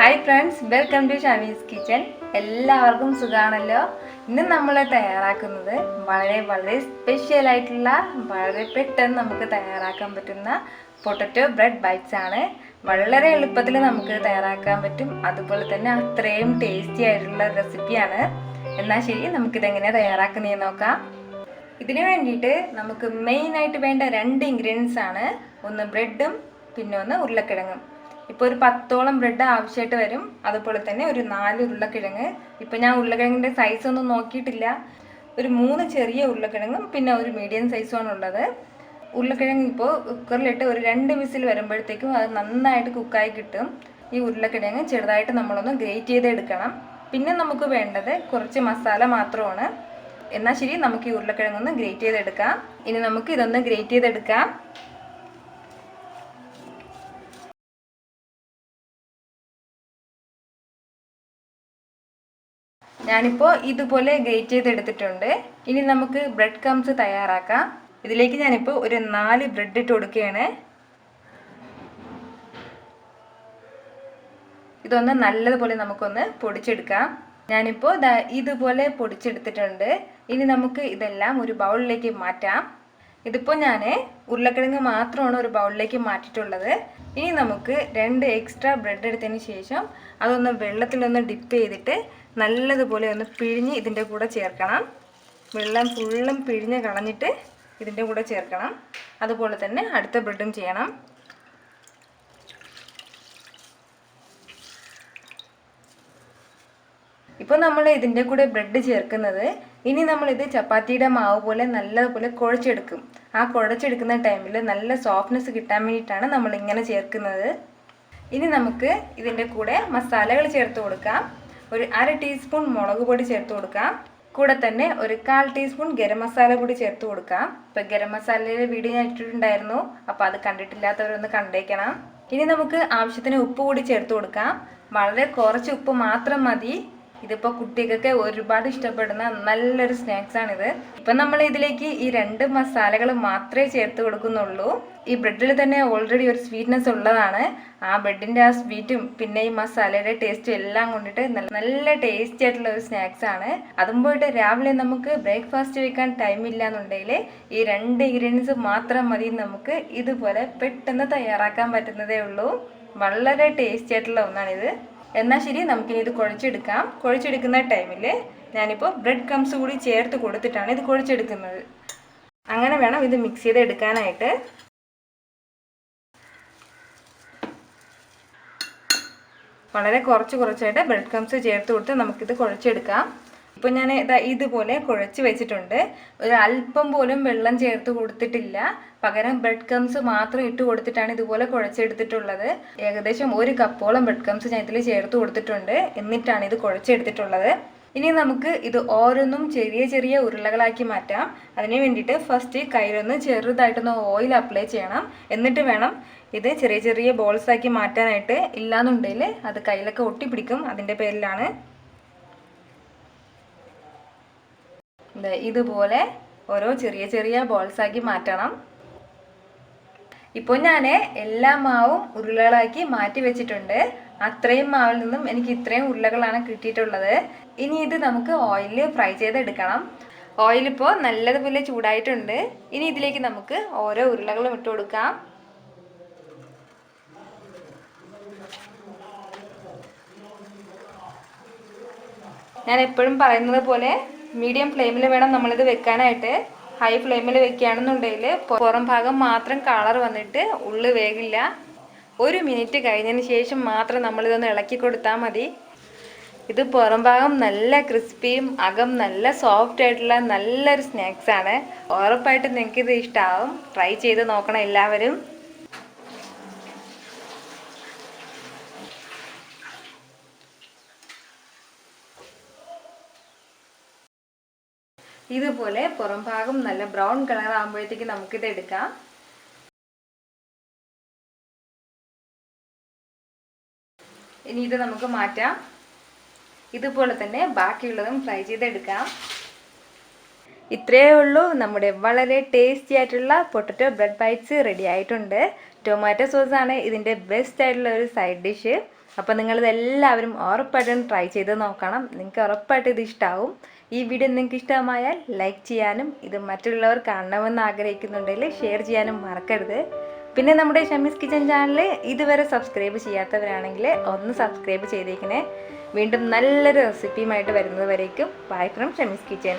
Hi friends, welcome to Shamees kitchen. എല്ലാവർക്കും സുഖമാണല്ലോ. ഇന്ന് നമ്മൾ തയ്യാറാക്കുന്നത് വളരെ സ്പെഷ്യലായിട്ടുള്ള, വളരെ പെട്ടെന്ന് നമുക്ക് തയ്യാറാക്കാൻ പറ്റുന്ന പൊട്ടറ്റോ ബ്രെഡ് ബൈറ്റ്സ് ആണ്. വളരെ എളുപ്പത്തിൽ നമുക്ക് തയ്യാറാക്കാൻ പറ്റും. അതുപോലെ തന്നെ അത്രയും ടേസ്റ്റി ആയിട്ടുള്ള റെസിപ്പിയാണ്. എന്നാൽ ശരി, നമുക്കിതെങ്ങനെയാണ് തയ്യാറാക്കുന്നതെന്ന് നോക്കാം. ഇതിനു വേണ്ടിയിട്ട് നമുക്ക് മെയിനായിട്ട് വേണ്ട 2 ഇൻഗ്രീഡിയൻസ് ആണ്. ഒന്ന് ബ്രെഡും പിന്നെ ഒന്ന് ഉരുളക്കിഴങ്ങും. ഇപ്പോൾ ഒരു 10ഓളം ബ്രെഡ് ആവശ്യമായിട്ട് വരും. അതുപോലെ തന്നെ ഒരു 4 ഉരുളക്കിഴങ്ങ്. ഇപ്പോൾ ഞാൻ ഉരുളക്കിഴങ്ങിൻ്റെ സൈസ് ഒന്നും നോക്കിയിട്ടില്ല. ഒരു 3 ചെറിയ ഉരുളക്കിഴങ്ങും പിന്നെ ഒരു മീഡിയം സൈസുമാണ് ഉള്ളത്. ഉരുളക്കിഴങ്ങ് ഇപ്പോൾ കുക്കറിലിട്ട് ഒരു 2 വിസിൽ വരുമ്പോഴത്തേക്കും അത് നന്നായിട്ട് കുക്കായി കിട്ടും. ഈ ഉരുളക്കിഴങ്ങ് ചെറുതായിട്ട് നമ്മളൊന്ന് ഗ്രേറ്റ് ചെയ്തെടുക്കണം. പിന്നെ നമുക്ക് വേണ്ടത് കുറച്ച് മസാല മാത്രമാണ്. എന്നാൽ ശരി, നമുക്ക് ഈ ഉരുളക്കിഴങ്ങൊന്ന് ഗ്രേറ്റ് ചെയ്തെടുക്കാം. ഇനി നമുക്ക് ഇതൊന്ന് ഗ്രേറ്റ് ചെയ്തെടുക്കാം. ഞാനിപ്പോൾ ഇതുപോലെ ഗ്രേറ്റ് ചെയ്തെടുത്തിട്ടുണ്ട്. ഇനി നമുക്ക് ബ്രെഡ് ക്രംസ് തയ്യാറാക്കാം. ഇതിലേക്ക് ഞാനിപ്പോൾ ഒരു 4 ബ്രെഡ് ഇട്ട് കൊടുക്കുകയാണ്. ഇതൊന്ന് നല്ലതുപോലെ നമുക്കൊന്ന് പൊടിച്ചെടുക്കാം. ഞാനിപ്പോൾ ഇതുപോലെ പൊടിച്ചെടുത്തിട്ടുണ്ട്. ഇനി നമുക്ക് ഇതെല്ലാം ഒരു ബൗളിലേക്ക് മാറ്റാം. ഇതിപ്പോൾ ഞാൻ ഉരുളക്കിഴങ്ങ് മാത്രമാണ് ഒരു ബൗളിലേക്ക് മാറ്റിയിട്ടുള്ളത്. ഇനി നമുക്ക് 2 എക്സ്ട്രാ ബ്രെഡ് എടുത്തതിന് ശേഷം അതൊന്ന് വെള്ളത്തിലൊന്ന് ഡിപ്പ് ചെയ്തിട്ട് നല്ലതുപോലെ ഒന്ന് പിഴിഞ്ഞ് ഇതിൻ്റെ കൂടെ ചേർക്കണം. വെള്ളം ഫുള്ളും പിഴിഞ്ഞ് കളഞ്ഞിട്ട് ഇതിൻ്റെ കൂടെ ചേർക്കണം. അതുപോലെ തന്നെ അടുത്ത ബ്രെഡും ചെയ്യണം. ഇപ്പോൾ നമ്മൾ ഇതിൻ്റെ കൂടെ ബ്രെഡ് ചേർക്കുന്നത്, ഇനി നമ്മളിത് ചപ്പാത്തിയുടെ മാവ് പോലെ നല്ലതുപോലെ കുഴച്ചെടുക്കും. ആ കുഴച്ചെടുക്കുന്ന ടൈമിൽ നല്ല സോഫ്റ്റ്നെസ് കിട്ടാൻ വേണ്ടിയിട്ടാണ് നമ്മൾ ഇങ്ങനെ ചേർക്കുന്നത്. ഇനി നമുക്ക് ഇതിൻ്റെ കൂടെ മസാലകൾ ചേർത്ത് കൊടുക്കാം. ഒരു 1/2 ടീസ്പൂൺ മുളക് പൊടി ചേർത്ത് കൊടുക്കാം. കൂടെ തന്നെ ഒരു 1/4 ടീസ്പൂൺ ഗരം മസാല കൂടി ചേർത്ത് കൊടുക്കാം. ഇപ്പോൾ ഗരം മസാലയുടെ വീഡിയോ ഞാൻ ഇട്ടിട്ടുണ്ടായിരുന്നു, അപ്പോൾ അത് കണ്ടിട്ടില്ലാത്തവരൊന്ന് കണ്ടേക്കണം. ഇനി നമുക്ക് ആവശ്യത്തിന് ഉപ്പ് കൂടി ചേർത്ത് കൊടുക്കാം. വളരെ കുറച്ച് ഉപ്പ് മാത്രം മതി. ഇതിപ്പോൾ കുട്ടികൾക്കൊക്കെ ഒരുപാട് ഇഷ്ടപ്പെടുന്ന നല്ലൊരു സ്നാക്സാണിത്. ഇപ്പം നമ്മൾ ഇതിലേക്ക് ഈ 2 മസാലകൾ മാത്രമേ ചേർത്ത് കൊടുക്കുന്നുള്ളൂ. ഈ ബ്രെഡിൽ തന്നെ ഓൾറെഡി ഒരു സ്വീറ്റ്നെസ് ഉള്ളതാണ്. ആ ബ്രെഡിൻ്റെ ആ സ്വീറ്റും പിന്നെ ഈ മസാലയുടെ ടേസ്റ്റും എല്ലാം കൊണ്ടിട്ട് നല്ല ടേസ്റ്റി ആയിട്ടുള്ള ഒരു സ്നാക്സാണ്. അതും പോയിട്ട് രാവിലെ നമുക്ക് ബ്രേക്ക്ഫാസ്റ്റ് വെക്കാൻ ടൈമില്ല എന്നുണ്ടെങ്കിൽ ഈ 2 ഇൻഗ്രീഡിയൻസ് മാത്രം മതി. നമുക്ക് ഇതുപോലെ പെട്ടെന്ന് തയ്യാറാക്കാൻ പറ്റുന്നതേ ഉള്ളൂ. വളരെ ടേസ്റ്റി ആയിട്ടുള്ള ഒന്നാണിത്. എന്നാൽ ശരി, നമുക്കിനി ഇത് കുഴച്ചെടുക്കാം. കുഴച്ചെടുക്കുന്ന ടൈമിൽ ഞാനിപ്പോൾ ബ്രെഡ് ക്രംസ് കൂടി ചേർത്ത് കൊടുത്തിട്ടാണ് ഇത് കുഴച്ചെടുക്കുന്നത്. അങ്ങനെ വേണം ഇത് മിക്സ് ചെയ്തെടുക്കാനായിട്ട്. വളരെ കുറച്ചായിട്ട് ബ്രെഡ് ക്രംസ് ചേർത്ത് കൊടുത്ത് നമുക്കിത് കുഴച്ചെടുക്കാം. ഇപ്പോൾ ഞാൻ ഇതുപോലെ കുഴച്ച് വെച്ചിട്ടുണ്ട്. ഒരു അല്പം പോലും വെള്ളം ചേർത്ത് കൊടുത്തിട്ടില്ല. പകരം ബ്രെഡ് ക്രംസ് മാത്രം ഇട്ട് കൊടുത്തിട്ടാണ് ഇതുപോലെ കുഴച്ചെടുത്തിട്ടുള്ളത്. ഏകദേശം 1 കപ്പോളം ബ്രെഡ് ക്രംസ് ഞാൻ ഇതിൽ ചേർത്ത് കൊടുത്തിട്ടുണ്ട്. എന്നിട്ടാണ് ഇത് കുഴച്ചെടുത്തിട്ടുള്ളത്. ഇനി നമുക്ക് ഇത് ഓരോന്നും ചെറിയ ഉരുളകളാക്കി മാറ്റാം. അതിന് വേണ്ടിയിട്ട് ഫസ്റ്റ് കയ്യിലൊന്ന് ചെറുതായിട്ടൊന്ന് ഓയിൽ അപ്ലൈ ചെയ്യണം. എന്നിട്ട് വേണം ഇത് ചെറിയ ബോൾസാക്കി മാറ്റാനായിട്ട്. ഇല്ലാന്നുണ്ടെങ്കിൽ അത് കയ്യിലൊക്കെ ഒട്ടിപ്പിടിക്കും. അതിൻ്റെ പേരിലാണ്. ഇതുപോലെ ഓരോ ചെറിയ ബോൾസാക്കി മാറ്റണം. ഇപ്പോൾ ഞാൻ എല്ലാ മാവും ഉരുളകളാക്കി മാറ്റി വെച്ചിട്ടുണ്ട്. അത്രയും മാവിൽ നിന്നും എനിക്ക് ഇത്രയും ഉരുളകളാണ് കിട്ടിയിട്ടുള്ളത്. ഇനി ഇത് നമുക്ക് ഓയിലിൽ ഫ്രൈ ചെയ്തെടുക്കണം. ഓയിലിപ്പോൾ നല്ലതുപോലെ ചൂടായിട്ടുണ്ട്. ഇനി ഇതിലേക്ക് നമുക്ക് ഓരോ ഉരുളകളും ഇട്ട് കൊടുക്കാം. ഞാൻ എപ്പോഴും പറയുന്നത് പോലെ മീഡിയം ഫ്ലെയിമിൽ വേണം നമ്മളിത് വെക്കാനായിട്ട്. ഹൈ ഫ്ലെയിമിൽ വെക്കുകയാണെന്നുണ്ടെങ്കിൽ പുറം ഭാഗം മാത്രം കളർ വന്നിട്ട് ഉള്ളു വേകില്ല. 1 മിനിറ്റ് കഴിഞ്ഞതിന് ശേഷം മാത്രം നമ്മളിതൊന്ന് ഇളക്കി കൊടുത്താൽ മതി. ഇത് പുറം ഭാഗം നല്ല ക്രിസ്പിയും അകം നല്ല സോഫ്റ്റ് ആയിട്ടുള്ള നല്ലൊരു സ്നാക്സാണ്. ഉറപ്പായിട്ടും നിങ്ങൾക്കിത് ഇഷ്ടമാവും. ട്രൈ ചെയ്ത് നോക്കണം എല്ലാവരും. ഇതുപോലെ പുറം ഭാഗം നല്ല ബ്രൗൺ കളർ ആകുമ്പോഴത്തേക്ക് നമുക്കിത് എടുക്കാം. ഇനി ഇത് നമുക്ക് മാറ്റാം. ഇതുപോലെ തന്നെ ബാക്കിയുള്ളതും ഫ്രൈ ചെയ്തെടുക്കാം. ഇത്രയേ ഉള്ളൂ. നമ്മുടെ വളരെ ടേസ്റ്റി ആയിട്ടുള്ള പൊട്ടറ്റോ ബ്രെഡ് ബൈറ്റ്സ് റെഡി ആയിട്ടുണ്ട്. ടൊമാറ്റോ സോസാണ് ഇതിൻ്റെ ബെസ്റ്റ് ആയിട്ടുള്ള ഒരു സൈഡ് ഡിഷ്. അപ്പോൾ നിങ്ങളിതെല്ലാവരും ഉറപ്പായിട്ടും ട്രൈ ചെയ്ത് നോക്കണം. നിങ്ങൾക്ക് ഉറപ്പായിട്ടും ഇത് ഇഷ്ടമാവും. ഈ വീഡിയോ നിങ്ങൾക്ക് ഇഷ്ടമായാൽ ലൈക്ക് ചെയ്യാനും ഇത് മറ്റുള്ളവർ കാണണമെന്ന് ആഗ്രഹിക്കുന്നുണ്ടെങ്കിൽ ഷെയർ ചെയ്യാനും മറക്കരുത്. പിന്നെ നമ്മുടെ ഷമീസ് കിച്ചൻ ചാനൽ ഇതുവരെ സബ്സ്ക്രൈബ് ചെയ്യാത്തവരാണെങ്കിൽ ഒന്ന് സബ്സ്ക്രൈബ് ചെയ്തേക്കണേ. വീണ്ടും നല്ലൊരു റെസിപ്പിയുമായിട്ട് വരുന്നത് വരേക്കും ബൈ ഫ്രം ഷമീസ് കിച്ചൻ.